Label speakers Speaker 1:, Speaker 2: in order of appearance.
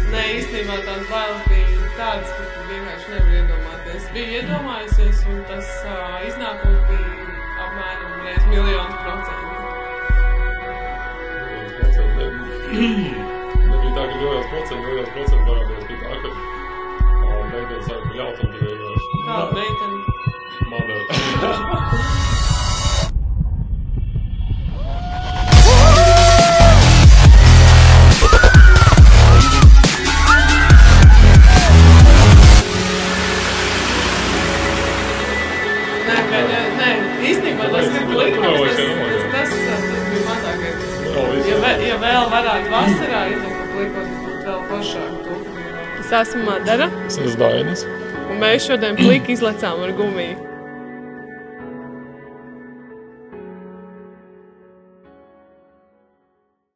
Speaker 1: Nē, īstenībā tās bailes bija tādas, ka tu vienkārši nevar iedomāties. Biju iedomājusies, un tas iznākums bija apmēram reiz 1,000,000%.
Speaker 2: Nebija tā, ka 1,000,000% parādījās pie tā, ka meitene sāka bļaut un tad vienkārši...
Speaker 1: Kāda meitene?
Speaker 2: Madara.
Speaker 1: Nē, īstenībā tas, ka likums, tas bija mazākais. Ja vēl varētu vasarā izlikt likums, būtu vēl foršāk to. Es esmu Madara.
Speaker 2: Es esmu Dainis.
Speaker 1: Un mēs šodien pliki izlecām ar gumiju.